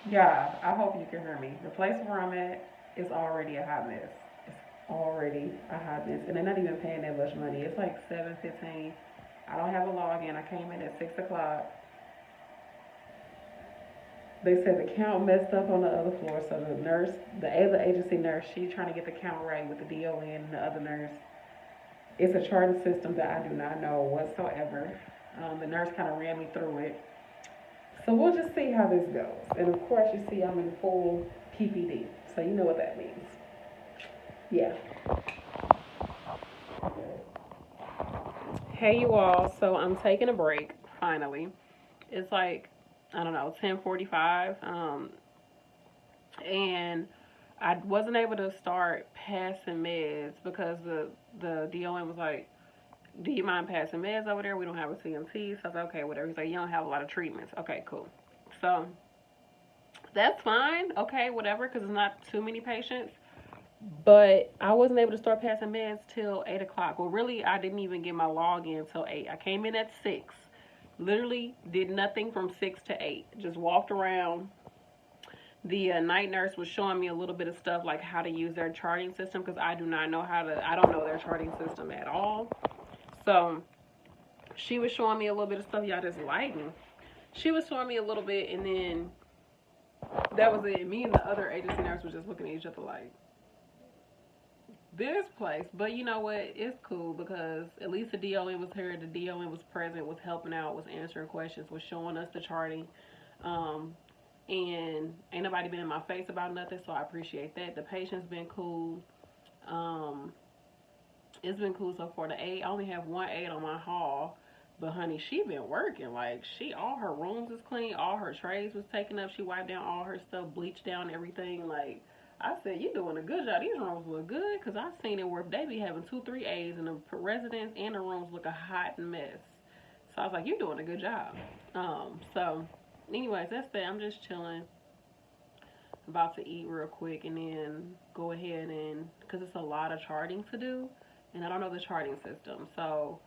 Yeah, I hope you can hear me. The place where I'm at is already a hot mess. It's already a hot mess, and they're not even paying that much money. It's like 7:15. I don't have a login. I came in at 6 o'clock. They said the count messed up on the other floor, so the nurse, the other agency nurse, she's trying to get the count right with the DON and the other nurse. It's a charting system that I do not know whatsoever. The nurse kind of ran me through it. So we'll just see how this goes. And of course, you see I'm in full PPD, so you know what that means. Yeah. Hey, you all. So I'm taking a break finally. It's like I don't know 10:45, and I wasn't able to start passing meds because the DON was like, "Do you mind passing meds over there? We don't have a CMT." So I was like, "Okay, whatever." He's like, "You don't have a lot of treatments." Okay, cool. So that's fine. Okay, whatever, because it's not too many patients. But I wasn't able to start passing meds till 8 o'clock. Well, really, I didn't even get my login till 8. I came in at 6. Literally did nothing from 6 to 8. Just walked around. The night nurse was showing me a little bit of stuff like how to use their charting system because I do not know how to. I don't know their charting system at all. So she was showing me a little bit of stuff. Y'all just lighting. She was showing me a little bit, and then that was it. Me and the other agency nurse was just looking at each other like, this place. But you know what? It's cool because at least the DON was here. The DON was present, was helping out, was answering questions, was showing us the charting. Um, and ain't nobody been in my face about nothing, so I appreciate that. The patient's been cool. Um, it's been cool so far. The aide, I only have one aide on my hall, but honey, she been working. Like all her rooms is clean, all her trays was taken up. She wiped down all her stuff, bleached down everything. Like I said, you doing a good job. These rooms look good because I seen it where they be having 2, 3 aides and the residents and the rooms look a hot mess. So I was like, you're doing a good job. So anyways, that's that. I'm just chilling, about to eat real quick and then go ahead and because it's a lot of charting to do and I don't know the charting system. So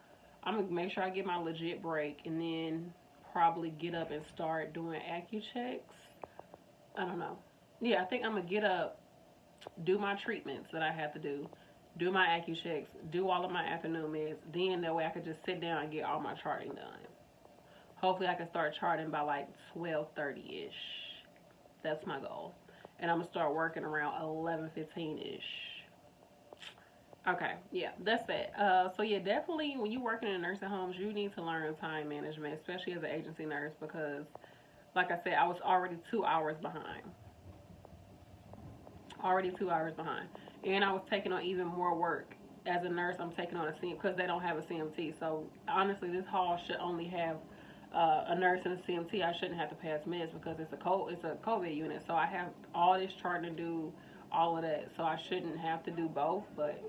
I'm gonna make sure I get my legit break and then probably get up and start doing AccuChecks. I don't know. Yeah, I think I'm gonna get up, do my treatments that I have to do my AccuChecks, do all of my afternoon meds. Then that way I could just sit down and get all my charting done. Hopefully I can start charting by like 12:30 ish. That's my goal. And I'm gonna start working around 11:15 ish. Okay, yeah, that's it. So yeah, definitely when you working in nursing homes, you need to learn time management, especially as an agency nurse, because like I said, I was already 2 hours behind. Already 2 hours behind, and I was taking on even more work. As a nurse, I'm taking on a CM because they don't have a CMT. So honestly, this hall should only have a nurse and a CMT. I shouldn't have to pass meds because it's a COVID unit. So I have all this charting to do, all of that. So I shouldn't have to do both. But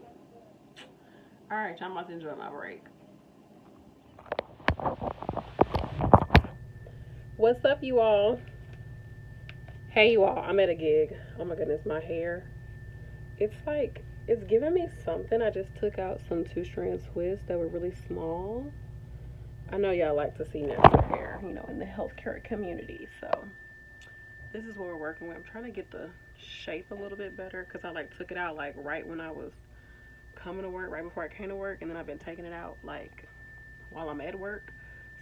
all right, I'm about to enjoy my break. What's up, you all? Hey, you all. I'm at a gig. Oh my goodness, my hair. It's like it's giving me something. I just took out some two-strand twists that were really small. I know y'all like to see natural hair, in the healthcare community. So this is what we're working with. I'm trying to get the shape a little bit better because I like took it out like right when I was coming to work, right before I came to work, and then I've been taking it out like while I'm at work.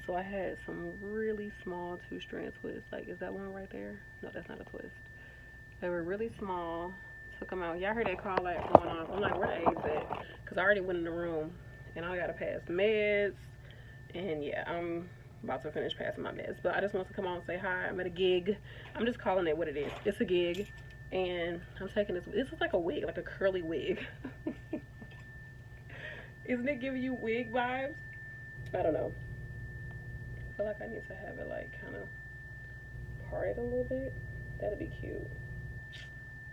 So I had some really small two-strand twists. Like, is that one right there? No, that's not a twist. They were really small. Took them out. Y'all heard that call like going off. I'm like, where the aides at? Because I already went in the room and I got to pass meds. And yeah, I'm about to finish passing my meds. But I just want to come on and say hi. I'm at a gig. I'm just calling it what it is. It's a gig. And I'm taking this. This is like a wig, like a curly wig. Isn't it giving you wig vibes? I don't know. I feel like I need to have it like kind of parted a little bit. That'd be cute.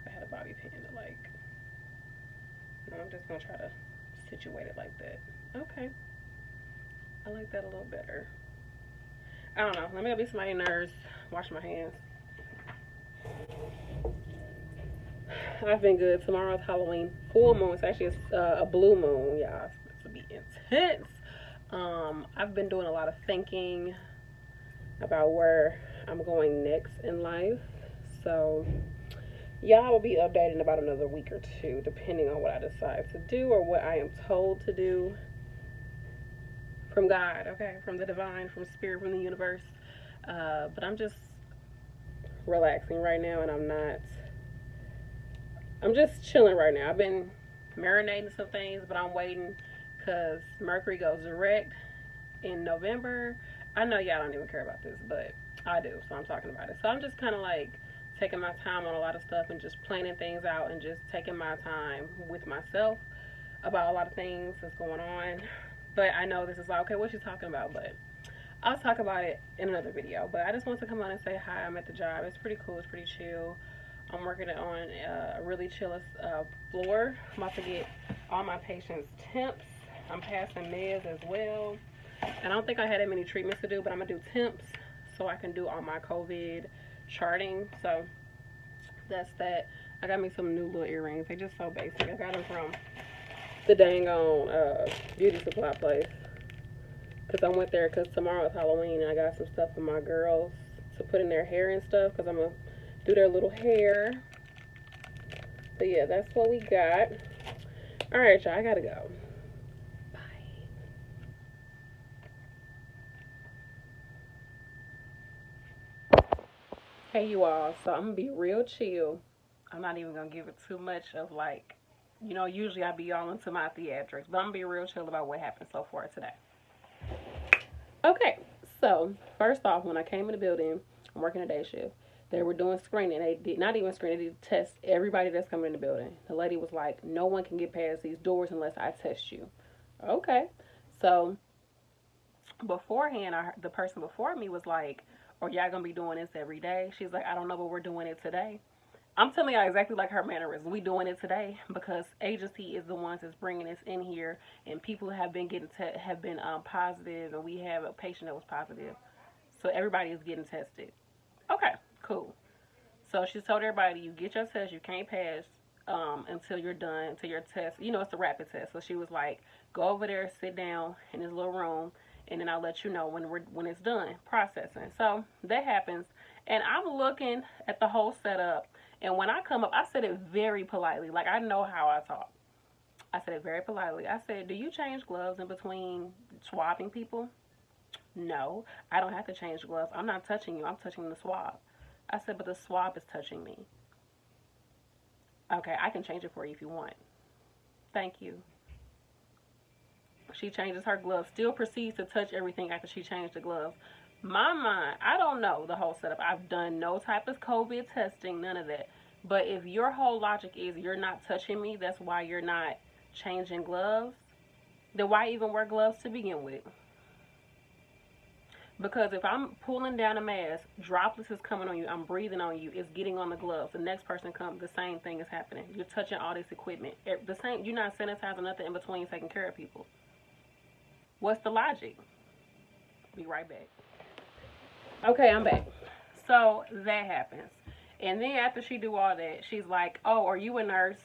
I had a bobby pin to like. No, I'm just gonna try to situate it like that. Okay. I like that a little better. I don't know. Let me go be somebody's nurse. Wash my hands. I've been good. Tomorrow's Halloween. Full moon. It's actually a blue moon. Yeah, it's to be intense. I've been doing a lot of thinking about where I'm going next in life. So y'all will be updated in about another week or two, depending on what I decide to do or what I am told to do from God, okay, from the divine, from spirit, from the universe. But I'm just relaxing right now, and I'm just chilling right now. I've been marinating some things, but I'm waiting because Mercury goes direct in November. I know y'all don't even care about this, but I do, so I'm talking about it. So I'm just kind of like taking my time on a lot of stuff and just planning things out and just taking my time with myself about a lot of things that's going on. But I know this is like, okay, what's she talking about? But I'll talk about it in another video. But I just want to come on and say hi. I'm at the job. It's pretty cool. It's pretty chill. I'm working on a really chill floor. I'm about to get all my patients temps. I'm passing meds as well. And I don't think I had that many treatments to do, but I'm going to do temps so I can do all my COVID charting. So that's that. I got me some new little earrings. They're just so basic. I got them from the dang on beauty supply place. Because I went there because tomorrow is Halloween and I got some stuff for my girls to put in their hair and stuff because I'm going to do their little hair. But yeah, that's what we got. Alright, y'all, I gotta go. Bye. Hey, you all. So I'm going to be real chill. I'm not even going to give it too much of like, you know, usually I be all into my theatrics. But I'm going to be real chill about what happened so far today. Okay, so first off, when I came in the building, I'm working a day shift. They were doing screening. They did not even screen. They did test everybody that's coming in the building. The lady was like, no one can get past these doors unless I test you. Okay. So beforehand, the person before me was like, are y'all going to be doing this every day? She's like, I don't know, but we're doing it today. I'm telling y'all exactly like her mannerism. We doing it today because agency is the ones that's bringing us in here, and people have been positive, and we have a patient that was positive. So everybody is getting tested. Okay, cool. So she told everybody, you get your test, you can't pass until you're done, until your test, you know, it's a rapid test. So she was like, go over there, sit down in this little room, and then I'll let you know when it's done processing. So that happens, and I'm looking at the whole setup, and when I come up, I said it very politely, like I know how I talk. I said it very politely. I said, do you change gloves in between swabbing people? No, I don't have to change gloves. I'm not touching you. I'm touching the swab. I said, but the swab is touching me. Okay, I can change it for you if you want. Thank you. She changes her gloves, still proceeds to touch everything after she changed the gloves. My mind, I don't know the whole setup. I've done no type of COVID testing, none of that. But if your whole logic is you're not touching me, that's why you're not changing gloves, then why even wear gloves to begin with? Because if I'm pulling down a mask, droplets is coming on you, I'm breathing on you, it's getting on the gloves. The next person comes, the same thing is happening. You're touching all this equipment. The same, you're not sanitizing nothing in between taking care of people. What's the logic? Be right back. Okay, I'm back. So that happens. And then after she do all that, she's like, oh, are you a nurse?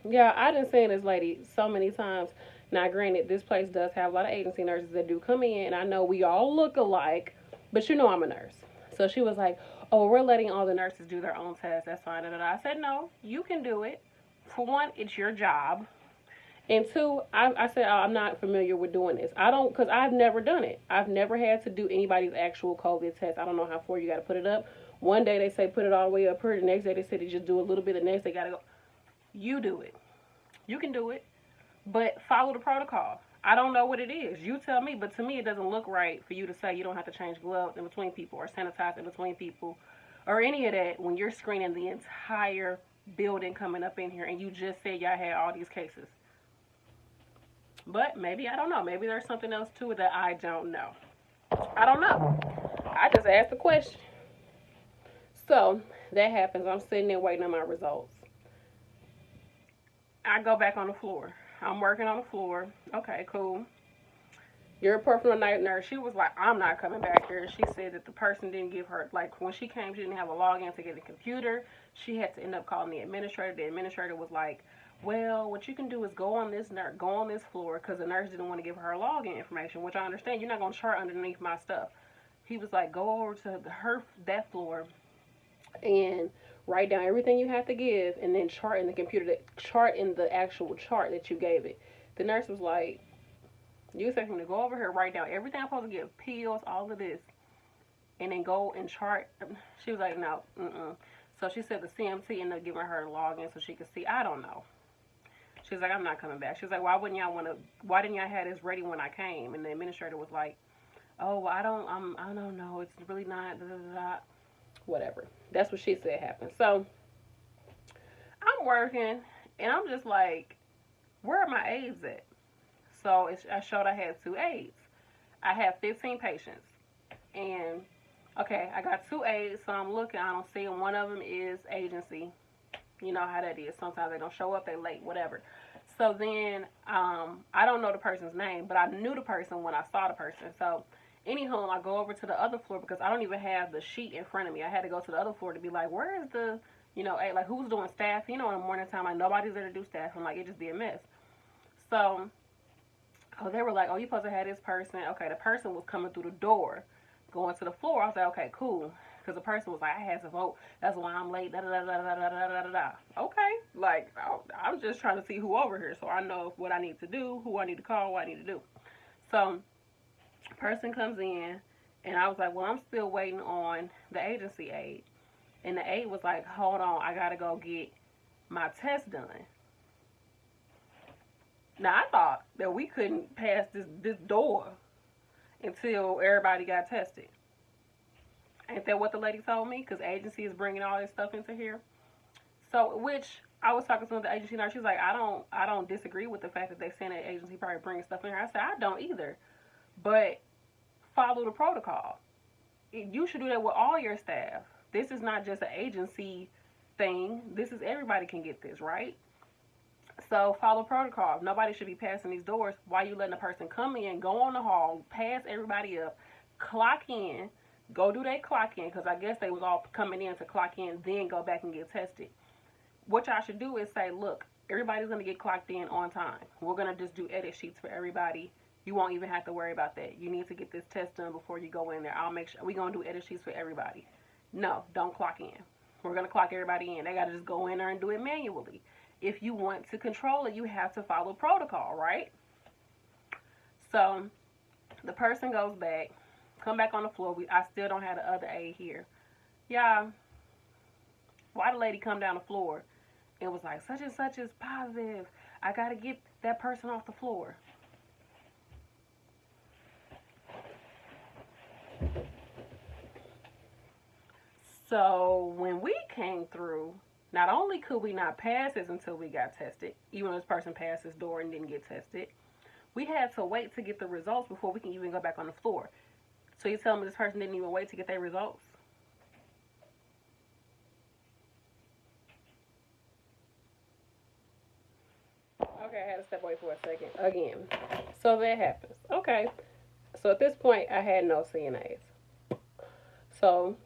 Yeah, I done seen this lady so many times. Now, granted, this place does have a lot of agency nurses that do come in, and I know we all look alike, but you know I'm a nurse. So she was like, oh, we're letting all the nurses do their own tests. That's fine. I said, no, you can do it. For one, it's your job. And two, I said, oh, I'm not familiar with doing this. I don't, because I've never done it. I've never had to do anybody's actual COVID test. I don't know how far you got to put it up. One day they say put it all the way up here. The next day they say they just do a little bit. The next they got to go. You do it. You can do it. But follow the protocol. I don't know what it is. You tell me. But to me, it doesn't look right for you to say you don't have to change gloves in between people or sanitize in between people or any of that when you're screening the entire building coming up in here and you just said y'all had all these cases. But maybe, I don't know. Maybe there's something else to it that I don't know. I don't know. I just asked the question. So that happens. I'm sitting there waiting on my results. I go back on the floor. I'm working on the floor. Okay, cool. Your personal night nurse, she was like, I'm not coming back here. She said that the person didn't give her, like, when she came, she didn't have a login to get a computer. She had to end up calling the administrator. The administrator was like, well, what you can do is go on this floor, because the nurse didn't want to give her login information, which I understand. You're not going to chart underneath my stuff. He was like, go over to that floor and write down everything you have to give, and then chart in the computer, that chart in the actual chart that you gave it. The nurse was like, you expect me to go over here, write down everything I'm supposed to give, pills, all of this, and then go and chart? She was like, no, So she said the CMC ended up giving her a login so she could see. I don't know. She was like, I'm not coming back. She was like, why didn't y'all have this ready when I came? And the administrator was like, oh, well, I don't know. It's really not, da, da, da, da. Whatever. That's what she said happened. So I'm working, and I'm just like, where are my aides at? So I showed I had 2 aides. I have 15 patients. And, okay, I got 2 aides, so I'm looking. I don't see them. One of them is agency. You know how that is. Sometimes they don't show up, they late, whatever. So then, I don't know the person's name, but I knew the person when I saw the person. So, anyhow, I go over to the other floor because I don't even have the sheet in front of me. I had to go to the other floor to be like, where is the, like, who's doing staff? In the morning time, like, nobody's there to do staff. I'm like, it just be a mess. So, they were like, oh, you supposed to have this person. Okay, the person was coming through the door, going to the floor. I was like, okay, cool. Because the person was like, I had to vote. That's why I'm late. Da, da, da, da, da, da, da, da. Okay. Like, I'm just trying to see who over here so I know what I need to do, who I need to call, what I need to do. So, person comes in, and I was like, well, I'm still waiting on the agency aide. And the aide was like, hold on, I got to go get my test done. Now, I thought that we couldn't pass this door until everybody got tested. Ain't that what the lady told me? Because agency is bringing all this stuff into here. So, which I was talking to the agency nurse. She's like, I don't disagree with the fact that they send an agency probably bringing stuff in here. I said, I don't either. But follow the protocol. You should do that with all your staff. This is not just an agency thing. This is everybody can get this, right? So follow protocol. Nobody should be passing these doors. Why you letting a person come in, go on the hall, pass everybody up, clock in, go do their clock in, because I guess they was all coming in to clock in, then go back and get tested. What y'all should do is say, look, everybody's going to get clocked in on time. We're going to just do edit sheets for everybody. You won't even have to worry about that. You need to get this test done before you go in there. I'll make sure. We're going to do edit sheets for everybody. No, don't clock in. We're going to clock everybody in. They got to just go in there and do it manually. If you want to control it, you have to follow protocol, right? So the person goes back, come back on the floor. I still don't have the other aide here. Yeah. Why the lady come down the floor and was like, such and such is positive. I got to get that person off the floor. So when we came through, not only could we not pass this until we got tested, even though this person passed this door and didn't get tested, we had to wait to get the results before we can even go back on the floor. So you tell me this person didn't even wait to get their results? Okay, I had to step away for a second. Again. So that happens. Okay. So at this point, I had no CNAs. So,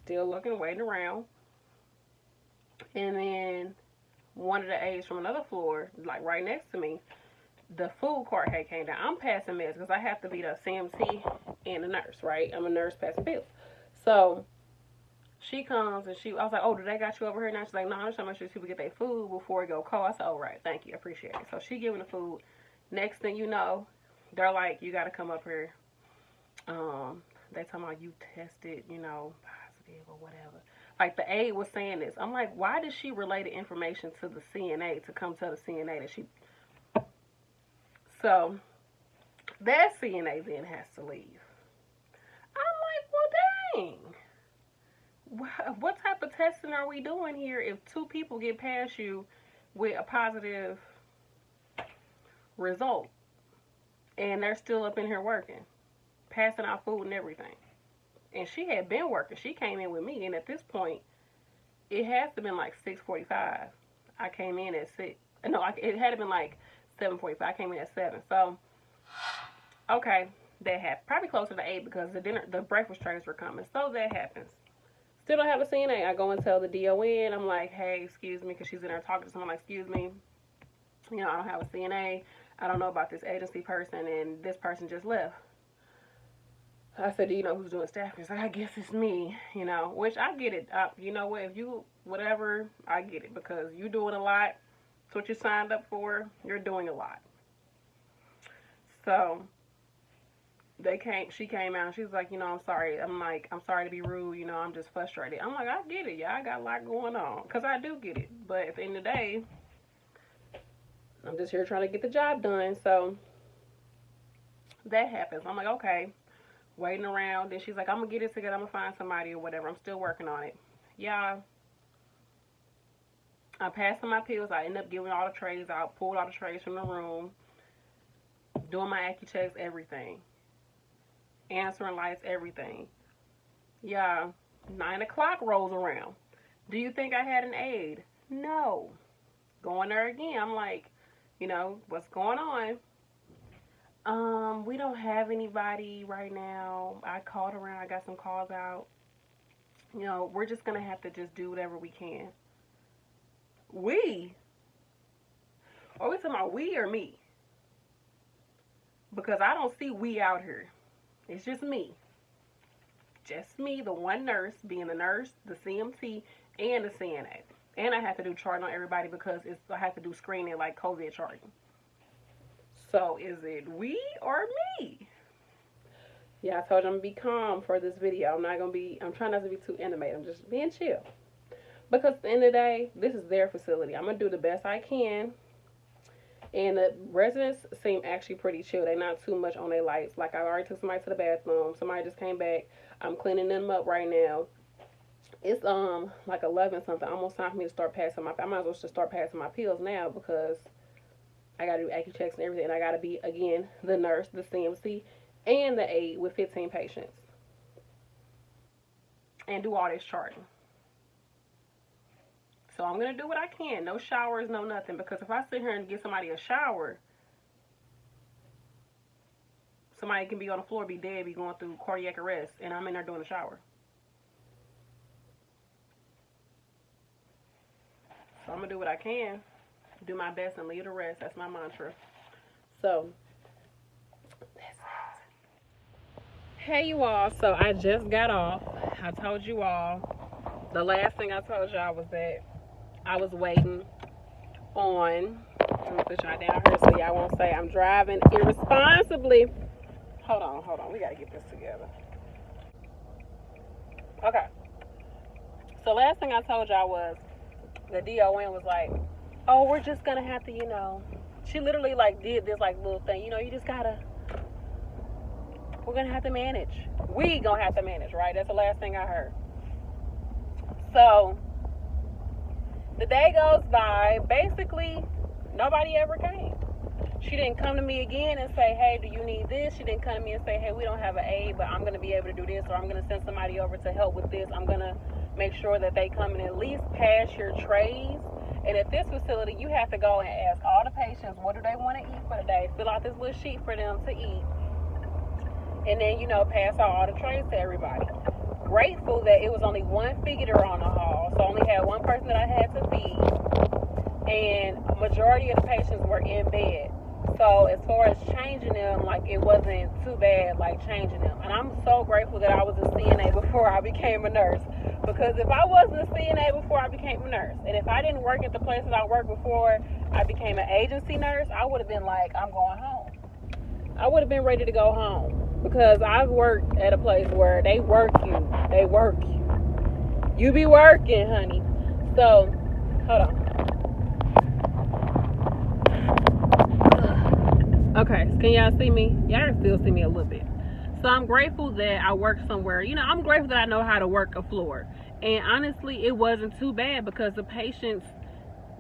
still looking, waiting around. And then one of the aides from another floor, like right next to me, the food cart had came down. I'm passing meds because I have to be the CMC and the nurse, right? I'm a nurse passing pills. So she comes and I was like, oh, do they got you over here now? She's like, no, I'm just trying to make sure people get their food before it go cold. I said, oh, right, thank you, I appreciate it. So she giving the food. Next thing you know, they're like, you got to come up here. They talking about you tested, positive or whatever. Like the aide was saying this. I'm like, why did she relay the information to the CNA to come tell the CNA that she... So, that CNA then has to leave. I'm like, well, dang. What type of testing are we doing here if 2 people get past you with a positive result and they're still up in here working, passing out food and everything? And she had been working. She came in with me, and at this point, it has to have been like 6:45. I came in at 6. No, it had to been like 7:45. I came in at 7. So, okay, that happened. Probably closer to 8 because the breakfast trains were coming. So that happens. Still don't have a CNA. I go and tell the DON. I'm like, hey, excuse me, because she's in there talking to someone. Like, excuse me, I don't have a CNA. I don't know about this agency person, and this person just left. I said, do you know who's doing staffing? He's like, I guess it's me, you know, which I get it. You know what, if you, whatever, I get it, because you're doing a lot. It's what you signed up for. You're doing a lot. So she came out, she was like, you know, I'm sorry. I'm like, I'm sorry to be rude, you know, I'm just frustrated. I'm like, I get it, yeah, I got a lot going on, because I do get it. But at the end of the day, I'm just here trying to get the job done. So that happens. I'm like, okay, waiting around. Then she's like, I'm going to get it together. I'm going to find somebody or whatever. I'm still working on it. Yeah. I'm passing my pills. I end up giving all the trays out, pulled all the trays from the room, doing my AccuChecks, everything. Answering lights, everything. Yeah. 9 o'clock rolls around. Do you think I had an aide? No. Going there again. I'm like, you know, what's going on? We don't have anybody right now. I called around. I got some calls out. You know, we're just going to have to just do whatever we can. We? Are we talking about we or me? Because I don't see we out here. It's just me. Just me, the one nurse, being the nurse, the CMT, and the CNA. And I have to do charting on everybody because I have to do screening like COVID charting. So is it we or me? Yeah, I told you I'm going to be calm for this video. I'm trying not to be too animated. I'm just being chill. Because at the end of the day, this is their facility. I'm going to do the best I can. And the residents seem actually pretty chill. They're not too much on their lights. Like, I already took somebody to the bathroom. Somebody just came back. I'm cleaning them up right now. It's like 11 something. Almost time for me to start passing I might as well just start passing my pills now, because I got to do AccuChecks and everything. And I got to be, again, the nurse, the CMC, and the aide with 15 patients. And do all this charting. So I'm going to do what I can. No showers, no nothing. Because if I sit here and give somebody a shower, somebody can be on the floor, be dead, be going through cardiac arrest, and I'm in there doing a shower. So I'm going to do what I can. Do my best and leave the rest. That's my mantra. So, that's it. Hey, you all. So I just got off. I told you all. The last thing I told y'all was that I was waiting on. Let me put y'all down here so y'all won't say I'm driving irresponsibly. Hold on. We got to get this together. Okay. So last thing I told y'all was the DON was like, oh, we're just going to have to, you know. She literally, like, did this, like, little thing. You know, you just got to. We're going to have to manage. We going to have to manage, right? That's the last thing I heard. So, the day goes by. Basically, nobody ever came. She didn't come to me again and say, hey, do you need this? She didn't come to me and say, hey, we don't have an aide, but I'm going to be able to do this, or I'm going to send somebody over to help with this. I'm going to make sure that they come and at least pass your trays. And at this facility, you have to go and ask all the patients, what do they want to eat for the day? Fill out this little sheet for them to eat. And then, you know, pass out all the trays to everybody. Grateful that it was only one feeder on the hall, so I only had one person that I had to feed. And a majority of the patients were in bed. So as far as changing them, like, it wasn't too bad, like, changing them. And I'm so grateful that I was a CNA before I became a nurse. Because if I wasn't a CNA before I became a nurse, and if I didn't work at the places I worked before I became an agency nurse, I would have been like, I'm going home. I would have been ready to go home. Because I've worked at a place where they work you. They work you. You be working, honey. So, hold on. Okay, can y'all see me? Y'all can still see me a little bit. So I'm grateful that I work somewhere. You know, I'm grateful that I know how to work a floor. And honestly, it wasn't too bad because the patients,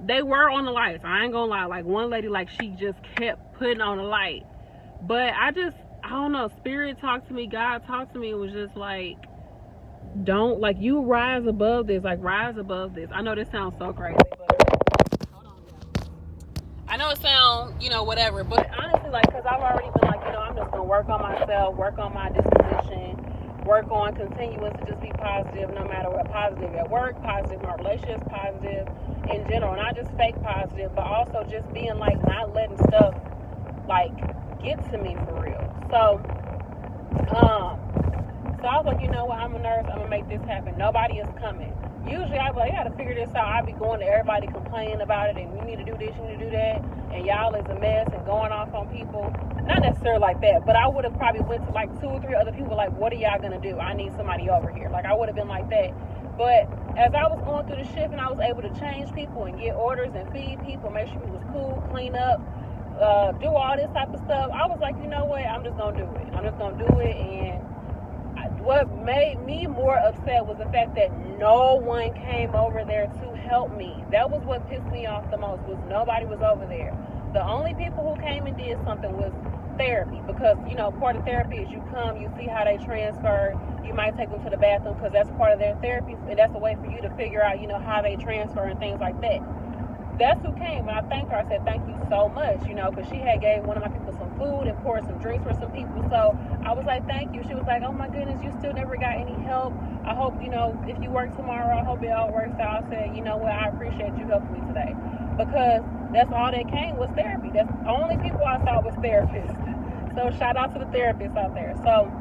they were on the lights. I ain't gonna lie. Like, one lady, like, she just kept putting on the light. But I don't know, Spirit talked to me, God talked to me. It was just like, don't, like, you rise above this. Like, rise above this. I know this sounds so crazy, but hold on, y'all. I know it sounds, you know, whatever. But honestly, like, because I've already been like, you know, I'm just going to work on myself, work on my disposition, work on continuing to just be positive no matter what. Positive at work, positive in my relationships, positive in general. Not just fake positive, but also just being, like, not letting stuff, like, get to me for real. So, So I was like, you know what, I'm a nurse, I'm gonna make this happen. Nobody is coming. Usually I'd be like, I gotta figure this out. I'd be going to everybody complaining about it, and you need to do this, you need to do that, and y'all is a mess and going off on people. Not necessarily like that, but I would have probably went to like 2 or 3 other people like, what are y'all gonna do? I need somebody over here. Like I would have been like that. But as I was going through the shift and I was able to change people and get orders and feed people, make sure it was cool, clean up, do all this type of stuff, I was like, you know what, I'm just gonna do it. I'm just gonna do it. And what made me more upset was the fact that no one came over there to help me. That was what pissed me off the most, was nobody was over there. The only people who came and did something was therapy, because, you know, part of therapy is you come, you see how they transfer, you might take them to the bathroom because that's part of their therapy, and that's a way for you to figure out, you know, how they transfer and things like that. That's who came, and I thanked her. I said, thank you so much, you know, because she had gave one of my people some food and poured some drinks for some people. So I was like, thank you. She was like, oh my goodness, you still never got any help. I hope, you know, if you work tomorrow, I hope it all works out. I said, you know what, I appreciate you helping me today, because that's all that came was therapy. That's the only people I saw was therapists. So shout out to the therapists out there. So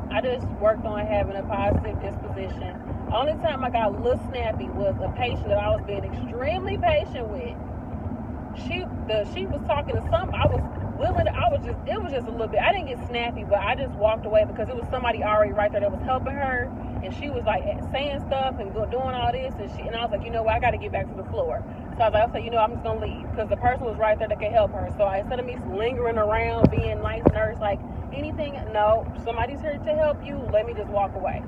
I just worked on having a positive disposition. Only time I got a little snappy was a patient that I was being extremely patient with. She was talking to some. I was willing to, it was just a little bit. I didn't get snappy, but I just walked away because it was somebody already right there that was helping her, and she was like saying stuff and doing all this, and I was like, you know what, I got to get back to the floor. So I was like, okay, you know, I'm just gonna leave because the person was right there that could help her. So instead of me lingering around being nice nurse, like anything, no, somebody's here to help you. Let me just walk away.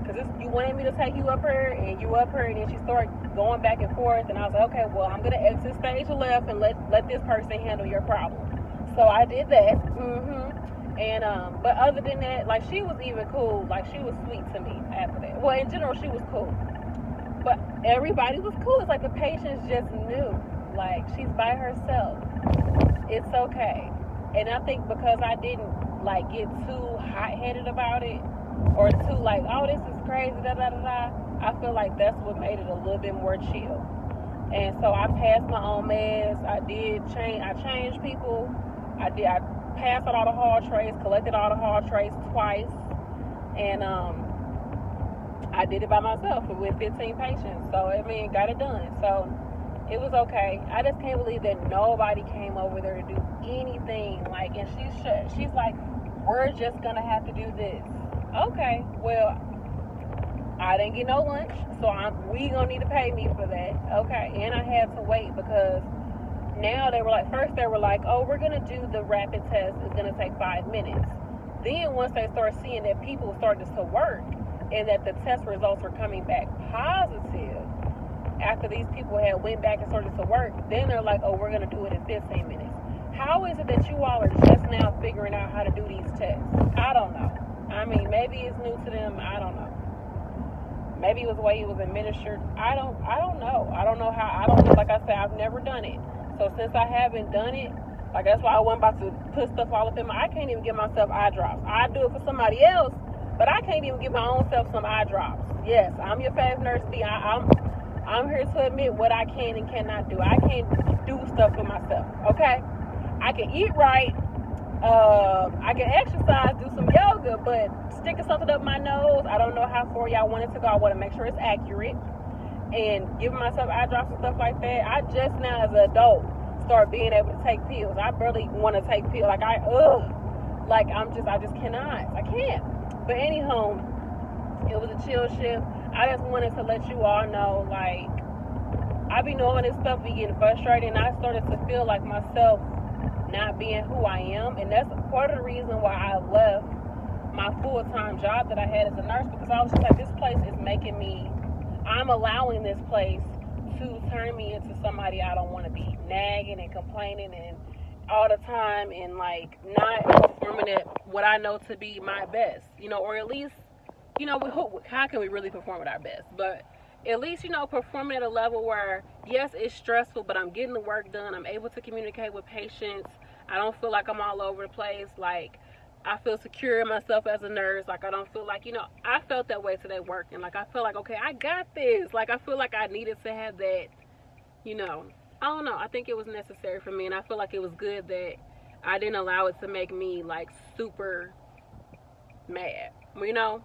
Because you wanted me to take you up her, and you up her, and then she started going back and forth, and I was like, okay, well, I'm going to exit stage left and let this person handle your problem. So I did that. And but other than that, like, she was even cool. Like, she was sweet to me after that. Well, in general, she was cool. But everybody was cool. It's like the patients just knew, like, she's by herself. It's okay. And I think because I didn't, like, get too hot-headed about it, or too like, oh, this is crazy, I feel like that's what made it a little bit more chill. And so I passed my own meds. I changed people. I passed out all the hall trays, collected all the hall trays twice, and I did it by myself with 15 patients. So I mean, got it done. So it was okay. I just can't believe that nobody came over there to do anything. Like, and she's like, we're just gonna have to do this. Okay, well, I didn't get no lunch, so we gonna need to pay me for that. Okay, and I had to wait because now first they were like, oh, we're gonna do the rapid test. It's gonna take 5 minutes. Then once they start seeing that people started to work and that the test results were coming back positive after these people had went back and started to work, then they're like, oh, we're gonna do it in 15 minutes. How is it that you all are just now figuring out how to do these tests? I don't know. I mean, maybe it's new to them. I don't know. Maybe it was the way it was administered. I don't know. I don't know how. Like I said, I've never done it. So since I haven't done it, like, that's why I wasn't about to put stuff all up in I can't even give myself eye drops. I do it for somebody else, but I can't even give my own self some eye drops. Yes, I'm your YourFavNurseB. I'm here to admit what I can and cannot do. I can't do stuff for myself. Okay, I can eat right. I can exercise, do some yoga, but sticking something up my nose, I don't know how far y'all want it to go. I want to make sure it's accurate. And giving myself eye drops and stuff like that, I just now as an adult start being able to take pills. I barely want to take pills. Like, I just cannot. I can't. But anyhow, it was a chill shift. I just wanted to let you all know, like, I be knowing this stuff be getting frustrated, and I started to feel like myself not being who I am, and that's part of the reason why I left my full-time job that I had as a nurse, because I was just like, this place is making me, I'm allowing this place to turn me into somebody I don't want to be, nagging and complaining and all the time, and like not performing at what I know to be my best, you know, or at least, you know, how can we really perform at our best? But at least, you know, performing at a level where, yes, it's stressful, but I'm getting the work done. I'm able to communicate with patients. I don't feel like I'm all over the place. Like, I feel secure in myself as a nurse. Like, I don't feel like, you know, I felt that way today working. Like, I feel like, okay, I got this. Like, I feel like I needed to have that, you know. I don't know. I think it was necessary for me, and I feel like it was good that I didn't allow it to make me, like, super mad, you know.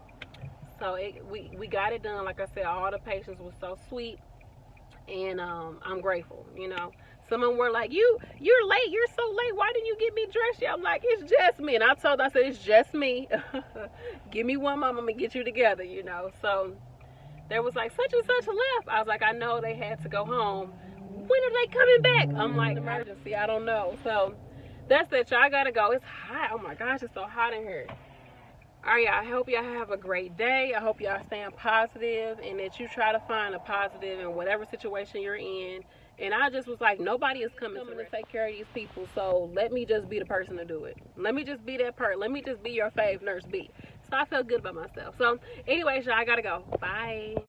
So we got it done. Like I said, all the patients were so sweet, and I'm grateful, you know. Some of them were like, you're late, you're so late, why didn't you get me dressed yet? I'm like, it's just me. And I said, it's just me. Give me one moment, I'm gonna get you together, you know. So there was like such and such left. I was like, I know they had to go home. When are they coming back? I'm like, emergency, I don't know. So that's it, y'all. I gotta go. It's hot. Oh my gosh, it's so hot in here. All right, y'all. I hope y'all have a great day. I hope y'all staying positive and that you try to find a positive in whatever situation you're in. And I just was like, nobody is coming to take care of these people, so let me just be the person to do it. Let me just be that person. Let me just be your fave nurse B. So I felt good about myself. So anyways, y'all, I gotta go. Bye.